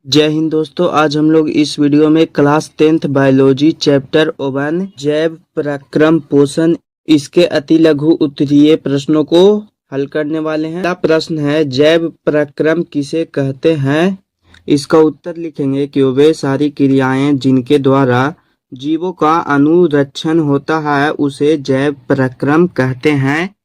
जय हिंद दोस्तों। आज हम लोग इस वीडियो में क्लास 10th बायोलॉजी चैप्टर 1 जैव पराक्रम पोषण इसके अति लघु उत्तरीय प्रश्नों को हल करने वाले हैं। पहला प्रश्न है, जैव पराक्रम किसे कहते हैं? इसका उत्तर लिखेंगे कि वे सारी क्रियाएं जिनके द्वारा जीवों का अनुरक्षण होता है उसे जैव पराक्रम कहते हैं।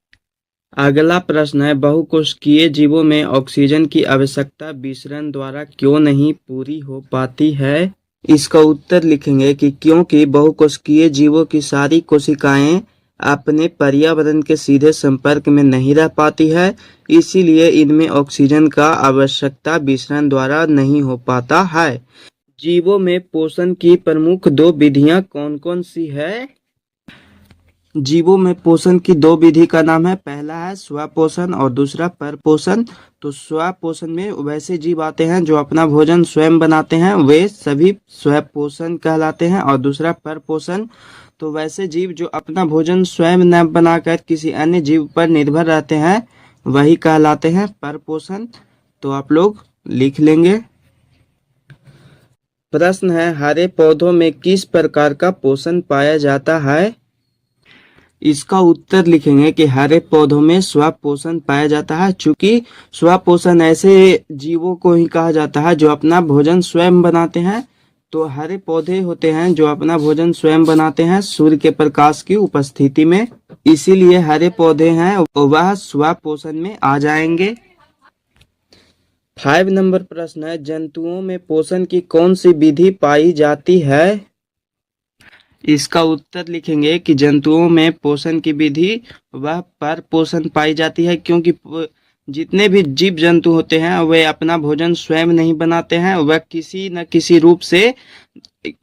अगला प्रश्न है, बहुकोशिकीय जीवों में ऑक्सीजन की आवश्यकता विसरण द्वारा क्यों नहीं पूरी हो पाती है? इसका उत्तर लिखेंगे कि क्योंकि बहुकोशिकीय जीवों की सारी कोशिकाएं अपने पर्यावरण के सीधे संपर्क में नहीं रह पाती है, इसीलिए इनमें ऑक्सीजन का आवश्यकता विसरण द्वारा नहीं हो पाता है। जीवों में पोषण की प्रमुख दो विधियां कौन कौन सी है? जीवों में पोषण की दो विधि का नाम है, पहला है स्वपोषण और दूसरा परपोषण। तो स्वपोषण में वैसे जीव आते हैं जो अपना भोजन स्वयं बनाते हैं, वे सभी स्वपोषण कहलाते हैं। और दूसरा परपोषण, तो वैसे जीव जो अपना भोजन स्वयं न बनाकर किसी अन्य जीव पर निर्भर रहते हैं वही कहलाते हैं परपोषण। तो आप लोग लिख लेंगे। प्रश्न है, हरे पौधों में किस प्रकार का पोषण पाया जाता है? इसका उत्तर लिखेंगे कि हरे पौधों में स्वपोषण पाया जाता है। चूंकि स्वपोषण ऐसे जीवों को ही कहा जाता है जो अपना भोजन स्वयं बनाते हैं। तो हरे पौधे होते हैं जो अपना भोजन स्वयं बनाते हैं सूर्य के प्रकाश की उपस्थिति में, इसीलिए हरे पौधे हैं वह स्वपोषण में आ जाएंगे। 5 नंबर प्रश्न है, जंतुओं में पोषण की कौन सी विधि पाई जाती है? इसका उत्तर लिखेंगे कि जंतुओं में पोषण की विधि वह परपोषण पाई जाती है, क्योंकि जितने भी जीव जंतु होते हैं वे अपना भोजन स्वयं नहीं बनाते हैं, वह किसी न किसी रूप से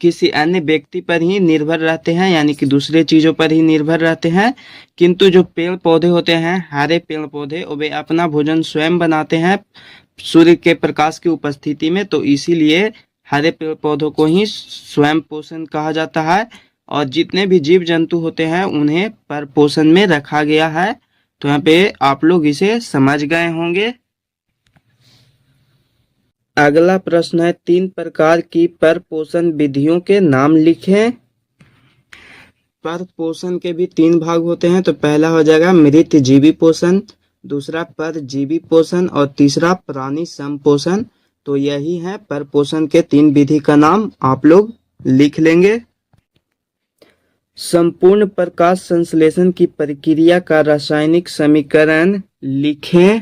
किसी अन्य व्यक्ति पर ही निर्भर रहते हैं, यानी कि दूसरे चीजों पर ही निर्भर रहते हैं। किंतु जो पेड़ पौधे होते हैं, हरे पेड़ पौधे, वे अपना भोजन स्वयं बनाते हैं सूर्य के प्रकाश की उपस्थिति में। तो इसीलिए हरे पेड़ पौधों को ही स्वयं पोषण कहा जाता है, और जितने भी जीव जंतु होते हैं उन्हें परपोषण में रखा गया है। तो यहाँ पे आप लोग इसे समझ गए होंगे। अगला प्रश्न है, 3 प्रकार की परपोषण विधियों के नाम लिखें। परपोषण के भी 3 भाग होते हैं। तो पहला हो जाएगा मृत जीवी पोषण, दूसरा परजीवी पोषण और तीसरा प्राणी संपोषण। तो यही है परपोषण के 3 विधि का नाम, आप लोग लिख लेंगे। संपूर्ण प्रकाश संश्लेषण की प्रक्रिया का रासायनिक समीकरण लिखें।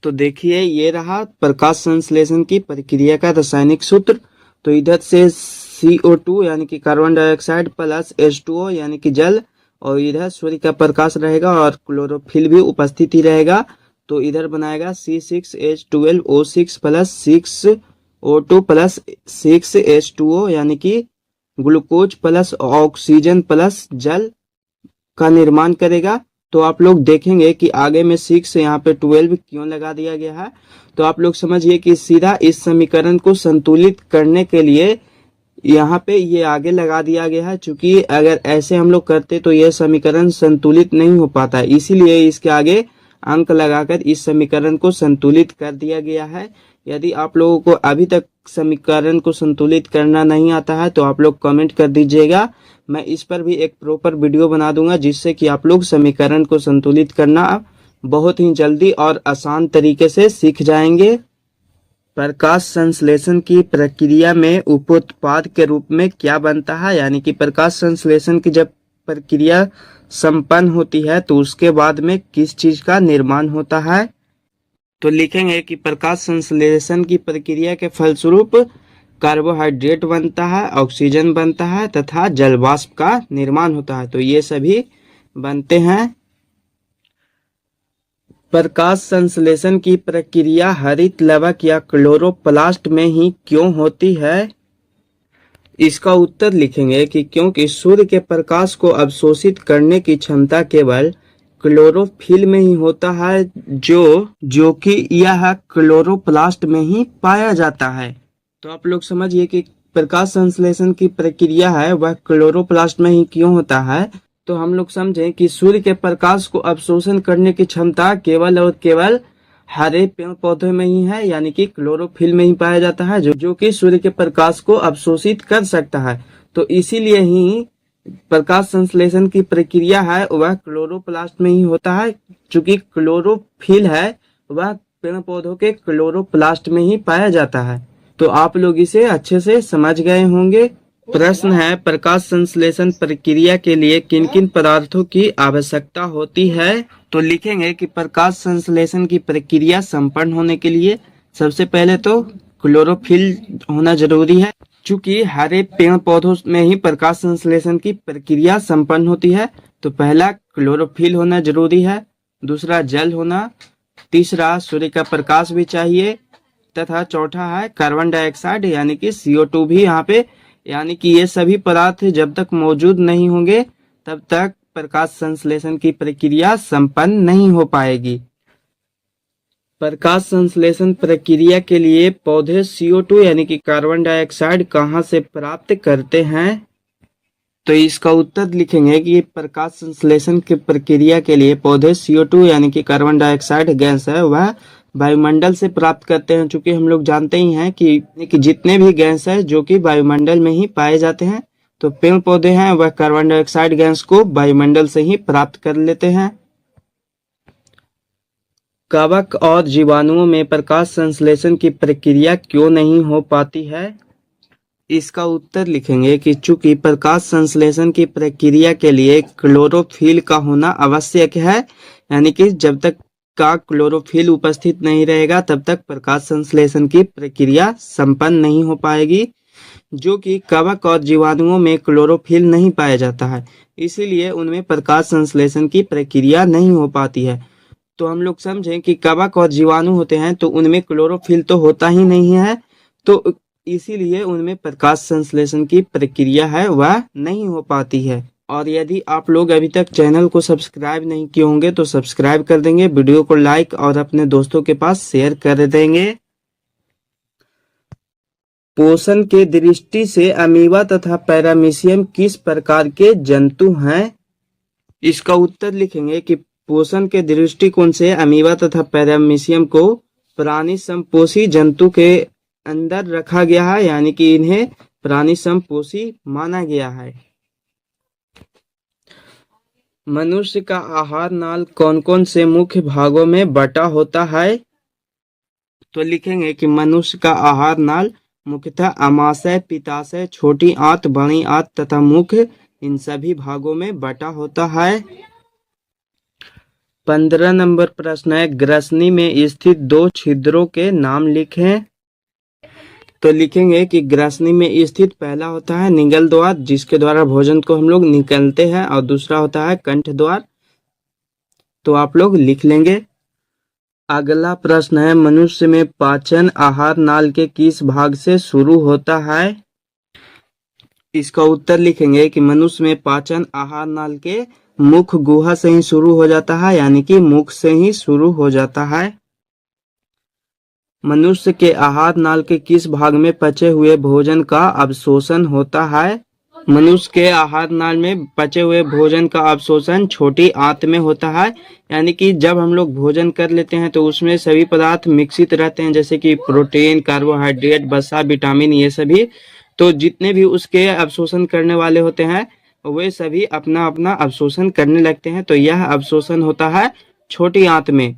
तो देखिए, ये रहा प्रकाश संश्लेषण की प्रक्रिया का रासायनिक सूत्र। तो इधर से CO2 यानी कि कार्बन डाइऑक्साइड प्लस H2O यानी कि जल, और इधर सूर्य का प्रकाश रहेगा और क्लोरोफिल भी उपस्थित ही रहेगा। तो इधर बनाएगा C6H12O6 plus 6O2 plus 6H2O यानी कि ग्लूकोज प्लस ऑक्सीजन प्लस जल का निर्माण करेगा। तो आप लोग देखेंगे कि आगे में 6 यहाँ पे 12 क्यों लगा दिया गया है। तो आप लोग समझिए कि सीधा इस समीकरण को संतुलित करने के लिए यहाँ पे ये आगे लगा दिया गया है, क्योंकि अगर ऐसे हम लोग करते तो यह समीकरण संतुलित नहीं हो पाता, इसीलिए इसके आगे अंक लगाकर इस समीकरण को संतुलित कर दिया गया है। यदि आप लोगों को अभी तक समीकरण को संतुलित करना नहीं आता है तो आप लोग कमेंट कर दीजिएगा, मैं इस पर भी एक प्रॉपर वीडियो बना दूंगा, जिससे कि आप लोग समीकरण को संतुलित करना बहुत ही जल्दी और आसान तरीके से सीख जाएंगे। प्रकाश संश्लेषण की प्रक्रिया में उपोत्पाद के रूप में क्या बनता है? यानी कि प्रकाश संश्लेषण की जब प्रक्रिया संपन्न होती है तो उसके बाद में किस चीज का निर्माण होता है? तो लिखेंगे कि प्रकाश संश्लेषण की प्रक्रिया के फलस्वरूप कार्बोहाइड्रेट बनता है, ऑक्सीजन बनता है तथा जलवाष्प का निर्माण होता है। तो ये सभी बनते हैं। प्रकाश संश्लेषण की प्रक्रिया हरित लवक या क्लोरोप्लास्ट में ही क्यों होती है? इसका उत्तर लिखेंगे कि क्योंकि सूर्य के प्रकाश को अवशोषित करने की क्षमता केवल क्लोरोफिल में ही होता है, जो कि यह क्लोरोप्लास्ट में ही पाया जाता है। तो आप लोग समझिए कि प्रकाश संश्लेषण की प्रक्रिया है वह क्लोरोप्लास्ट में ही क्यों होता है। तो हम लोग समझें कि सूर्य के प्रकाश को अवशोषण करने की क्षमता केवल और केवल हरे पेड़ पौधे में ही है, यानी कि क्लोरोफिल में ही पाया जाता है, जो कि सूर्य के प्रकाश को अवशोषित कर सकता है। तो इसीलिए ही प्रकाश संश्लेषण की प्रक्रिया है वह क्लोरोप्लास्ट में ही होता है। चूंकि क्लोरोफिल है वह पेड़ पौधों के क्लोरोप्लास्ट में ही पाया जाता है। तो आप लोग इसे अच्छे से समझ गए होंगे। प्रश्न है, प्रकाश संश्लेषण प्रक्रिया के लिए किन किन पदार्थों की आवश्यकता होती है? तो लिखेंगे कि प्रकाश संश्लेषण की प्रक्रिया संपन्न होने के लिए सबसे पहले तो क्लोरोफिल होना जरूरी है। चूंकि हरे पेड़ पौधों में ही प्रकाश संश्लेषण की प्रक्रिया संपन्न होती है, तो पहला क्लोरोफिल होना जरूरी है, दूसरा जल होना, तीसरा सूर्य का प्रकाश भी चाहिए, तथा चौथा है कार्बन डाइऑक्साइड यानी कि CO2 भी यहाँ पे, यानी कि ये सभी पदार्थ जब तक मौजूद नहीं होंगे तब तक प्रकाश संश्लेषण की प्रक्रिया संपन्न नहीं हो पाएगी। प्रकाश संश्लेषण प्रक्रिया के लिए पौधे CO2 यानी कि कार्बन डाइऑक्साइड कहाँ से प्राप्त करते हैं? तो इसका उत्तर लिखेंगे कि प्रकाश संश्लेषण की प्रक्रिया के लिए पौधे CO2 यानी कि कार्बन डाइऑक्साइड गैस है वह वायुमंडल से प्राप्त करते हैं। चूंकि हम लोग जानते ही हैं कि जितने भी गैस है जो कि वायुमंडल में ही पाए जाते हैं, तो पेड़ पौधे हैं वह कार्बन डाइऑक्साइड गैस को वायुमंडल से ही प्राप्त कर लेते हैं। कवक और जीवाणुओं में प्रकाश संश्लेषण की प्रक्रिया क्यों नहीं हो पाती है? इसका उत्तर लिखेंगे कि चूंकि प्रकाश संश्लेषण की प्रक्रिया के लिए क्लोरोफिल का होना आवश्यक है, यानी कि जब तक का क्लोरोफिल उपस्थित नहीं रहेगा तब तक प्रकाश संश्लेषण की प्रक्रिया संपन्न नहीं हो पाएगी, जो कि कवक और जीवाणुओं में क्लोरोफिल नहीं पाया जाता है, इसीलिए उनमें प्रकाश संश्लेषण की प्रक्रिया नहीं हो पाती है। तो हम लोग समझें कि कवक और जीवाणु होते हैं तो उनमें क्लोरोफिल तो होता ही नहीं है, तो इसीलिए उनमें प्रकाश संश्लेषण की प्रक्रिया है वह नहीं हो पाती है। और यदि आप लोग अभी तक चैनल को सब्सक्राइब नहीं किए होंगे तो सब्सक्राइब कर देंगे, वीडियो को लाइक और अपने दोस्तों के पास शेयर कर देंगे। पोषण के दृष्टि से अमीबा तथा पैरामीशियम किस प्रकार के जंतु हैं? इसका उत्तर लिखेंगे कि पोषण के दृष्टिकोण से अमीबा तथा पैरामीशियम को प्राणी समपोषी जंतु के अंदर रखा गया है, यानी कि इन्हें प्राणी समपोषी माना गया है। मनुष्य का आहार नाल कौन कौन से मुख्य भागों में बटा होता है? तो लिखेंगे कि मनुष्य का आहार नाल मुख्यतः अमाशय, पित्ताशय, छोटी आंत, बड़ी आंत तथा मुख इन सभी भागों में बटा होता है। 15 नंबर प्रश्न है, ग्रसनी में स्थित दो छिद्रों के नाम लिखें। तो लिखेंगे कि ग्रसनी में स्थित पहला होता है निगल द्वार, जिसके द्वारा भोजन को हम लोग निकलते हैं, और दूसरा होता है कंठ द्वार। तो आप लोग लिख लेंगे। अगला प्रश्न है, मनुष्य में पाचन आहार नाल के किस भाग से शुरू होता है? इसका उत्तर लिखेंगे कि मनुष्य में पाचन आहार नाल के मुख गुहा से ही शुरू हो जाता है, यानी कि मुख से ही शुरू हो जाता है। मनुष्य के आहार नाल के किस भाग में पचे हुए भोजन का अवशोषण होता है? मनुष्य के आहार नाल में पचे हुए भोजन का अवशोषण छोटी आंत में होता है, यानी कि जब हम लोग भोजन कर लेते हैं तो उसमें सभी पदार्थ मिश्रित रहते हैं, जैसे कि प्रोटीन, कार्बोहाइड्रेट, वसा, विटामिन, ये सभी। तो जितने भी उसके अवशोषण करने वाले होते हैं वे सभी अपना अपना अवशोषण करने लगते हैं, तो यह अवशोषण होता है छोटी आंत में।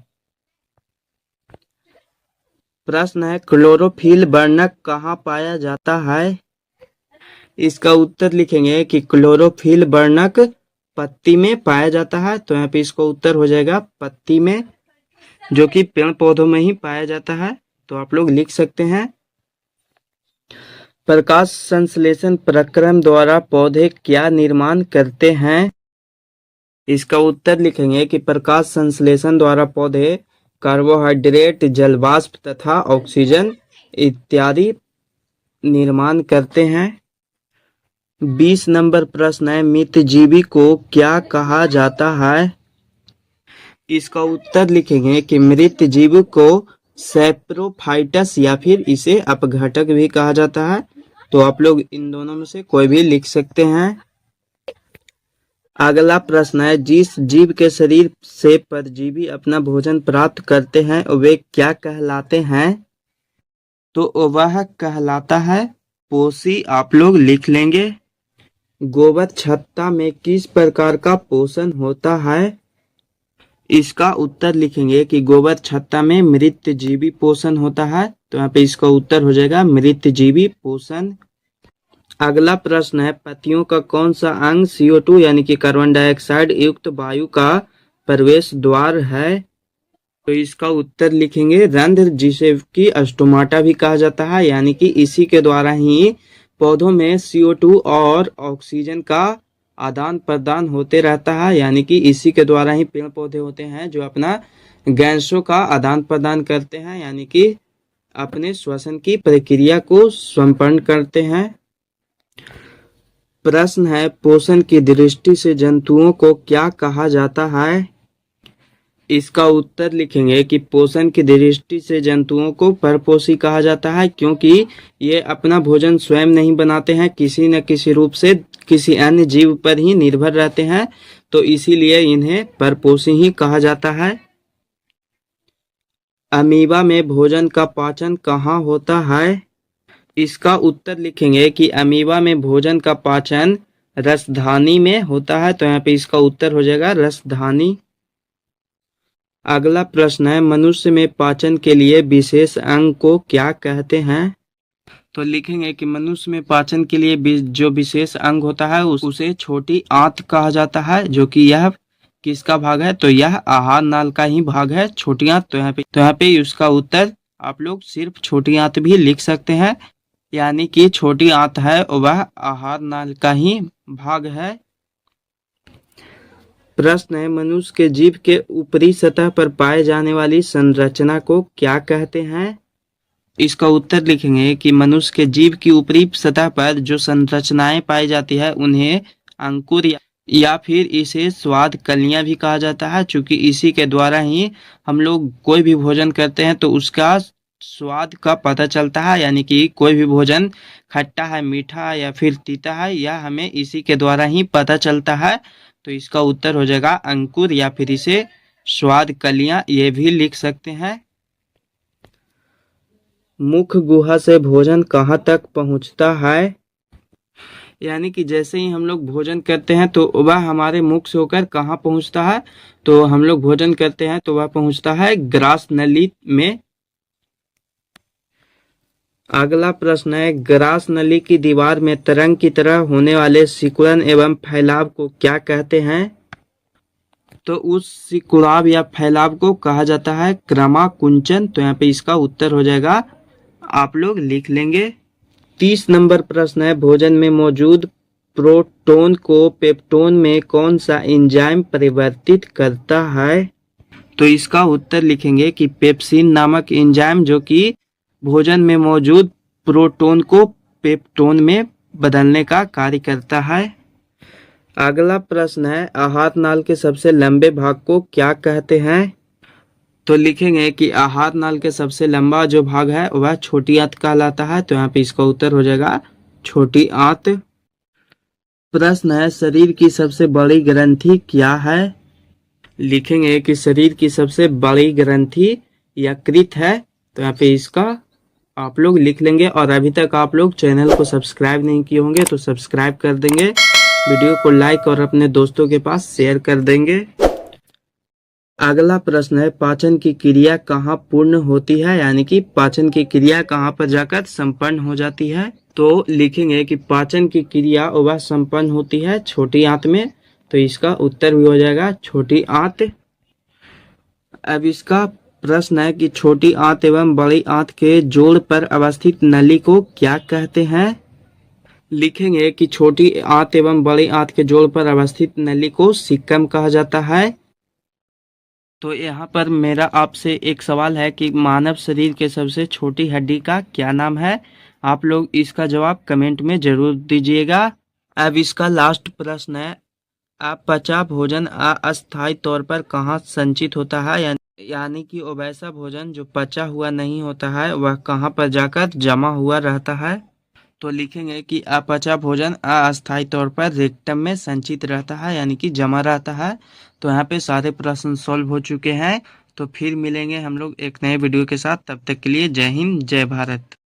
प्रश्न है, क्लोरोफिल वर्णक कहाँ पाया जाता है? इसका उत्तर लिखेंगे कि क्लोरोफिल वर्णक पत्ती में पाया जाता है। तो यहाँ पे इसका उत्तर हो जाएगा पत्ती में, जो कि पेड़ पौधों में ही पाया जाता है। तो आप लोग लिख सकते हैं। प्रकाश संश्लेषण प्रक्रम द्वारा पौधे क्या निर्माण करते हैं? इसका उत्तर लिखेंगे कि प्रकाश संश्लेषण द्वारा पौधे कार्बोहाइड्रेट, जलवाष्प तथा ऑक्सीजन इत्यादि निर्माण करते हैं। 20 नंबर प्रश्न है, मितजीवी को क्या कहा जाता है? इसका उत्तर लिखेंगे कि मृत जीव को सैप्रोफाइटस या फिर इसे अपघटक भी कहा जाता है। तो आप लोग इन दोनों में से कोई भी लिख सकते हैं। अगला प्रश्न है, जिस जीव के शरीर से परजीवी अपना भोजन प्राप्त करते हैं वे क्या कहलाते हैं? तो वह कहलाता है पोषी। आप लोग लिख लेंगे। गोबर छत्ता में किस प्रकार का पोषण होता है? इसका उत्तर लिखेंगे कि गोबर छत्ता में मृतजीवी पोषण होता है। तो यहाँ पे इसका उत्तर हो जाएगा मृतजीवी पोषण। अगला प्रश्न है, पत्तियों का कौन सा अंग CO2 यानी कि कार्बन डाइऑक्साइड युक्त वायु का प्रवेश द्वार है? तो इसका उत्तर लिखेंगे रंध्र, जिसे कि स्टोमाटा भी कहा जाता है, यानी कि इसी के द्वारा ही पौधों में CO2 और ऑक्सीजन का आदान प्रदान होते रहता है, यानी कि इसी के द्वारा ही पेड़ पौधे होते हैं जो अपना गैसों का आदान प्रदान करते हैं, यानी कि अपने श्वसन की प्रक्रिया को संपन्न करते हैं। प्रश्न है, पोषण की दृष्टि से जंतुओं को क्या कहा जाता है? इसका उत्तर लिखेंगे कि पोषण की दृष्टि से जंतुओं को परपोषी कहा जाता है, क्योंकि ये अपना भोजन स्वयं नहीं बनाते हैं, किसी न किसी रूप से किसी अन्य जीव पर ही निर्भर रहते हैं, तो इसीलिए इन्हें परपोषी ही कहा जाता है। अमीबा में भोजन का पाचन कहाँ होता है? इसका उत्तर लिखेंगे कि अमीबा में भोजन का पाचन रसधानी में होता है। तो यहाँ पे इसका उत्तर हो जाएगा रसधानी। अगला प्रश्न है, मनुष्य में पाचन के लिए विशेष अंग को क्या कहते हैं? तो लिखेंगे कि मनुष्य में पाचन के लिए जो विशेष अंग होता है उसे छोटी आंत कहा जाता है, जो कि यह किसका भाग है? तो यह आहार नाल का ही भाग है, छोटी आंत। तो यहाँ पे इसका उत्तर आप लोग सिर्फ छोटी आंत भी लिख सकते हैं, यानी कि छोटी आंत है वह आहार नाल का ही भाग है। प्रश्न है, मनुष्य के जीभ के ऊपरी सतह पर पाए जाने वाली संरचना को क्या कहते हैं? इसका उत्तर लिखेंगे कि मनुष्य के जीभ की ऊपरी सतह पर जो संरचनाएं पाई जाती है उन्हें अंकुर या फिर इसे स्वाद कलियां भी कहा जाता है, क्योंकि इसी के द्वारा ही हम लोग कोई भी भोजन करते हैं तो उसका स्वाद का पता चलता है, यानी कि कोई भी भोजन खट्टा है, मीठा है या फिर तीता है, यह हमें इसी के द्वारा ही पता चलता है। तो इसका उत्तर हो जाएगा अंकुर या फिर इसे स्वाद कलियां, ये भी लिख सकते हैं। मुख गुहा से भोजन कहाँ तक पहुँचता है? यानी कि जैसे ही हम लोग भोजन करते हैं तो वह हमारे मुख से होकर कहाँ पहुँचता है? तो हम लोग भोजन करते हैं तो वह पहुँचता है ग्रास नली में। अगला प्रश्न है, ग्रास नली की दीवार में तरंग की तरह होने वाले सिकुड़न एवं फैलाव को क्या कहते हैं? तो उस सिकुड़ाव या फैलाव को कहा जाता है क्रमाकुंचन। तो यहाँ पे इसका उत्तर हो जाएगा, आप लोग लिख लेंगे। 30 नंबर प्रश्न है, भोजन में मौजूद प्रोटोन को पेप्टोन में कौन सा एंजाइम परिवर्तित करता है? तो इसका उत्तर लिखेंगे कि पेप्सिन नामक एंजाइम, जो कि भोजन में मौजूद प्रोटोन को पेप्टोन में बदलने का कार्य करता है। अगला प्रश्न है, आहार नाल के सबसे लंबे भाग को क्या कहते हैं? तो लिखेंगे कि आहार नाल के सबसे लंबा जो भाग है वह छोटी आंत कहलाता है। तो यहाँ पे इसका उत्तर हो जाएगा छोटी आंत। प्रश्न है, शरीर की सबसे बड़ी ग्रंथि क्या है? लिखेंगे कि शरीर की सबसे बड़ी ग्रंथि यकृत है। तो यहाँ पे इसका आप लोग लिख लेंगे। और अभी तक आप लोग चैनल को सब्सक्राइब नहीं किए होंगे तो सब्सक्राइब कर देंगे, वीडियो को लाइक और अपने दोस्तों के पास शेयर कर देंगे। अगला प्रश्न है, पाचन की क्रिया कहाँ पूर्ण होती है? यानी कि पाचन की क्रिया कहाँ पर जाकर संपन्न हो जाती है? तो लिखेंगे कि पाचन की क्रिया वह संपन्न होती है छोटी आंत में। तो इसका उत्तर भी हो जाएगा छोटी आंत। अब इसका प्रश्न है कि छोटी आंत एवं बड़ी आंत के जोड़ पर अवस्थित नली को क्या कहते हैं? लिखेंगे कि छोटी आंत एवं बड़ी आंत के जोड़ पर अवस्थित नली को सिक्कम कहा जाता है। तो यहाँ पर मेरा आपसे एक सवाल है कि मानव शरीर के सबसे छोटी हड्डी का क्या नाम है? आप लोग इसका जवाब कमेंट में जरूर दीजिएगा। अब इसका लास्ट प्रश्न है, अपचा भोजन अस्थायी तौर पर कहाँ संचित होता है? यानी कि वैसा भोजन जो पचा हुआ नहीं होता है वह कहाँ पर जाकर जमा हुआ रहता है? तो लिखेंगे कि अपचा भोजन अस्थायी तौर पर रेक्टम में संचित रहता है, यानी कि जमा रहता है। तो यहाँ पे सारे प्रश्न सॉल्व हो चुके हैं। तो फिर मिलेंगे हम लोग एक नए वीडियो के साथ, तब तक के लिए जय हिंद जय भारत।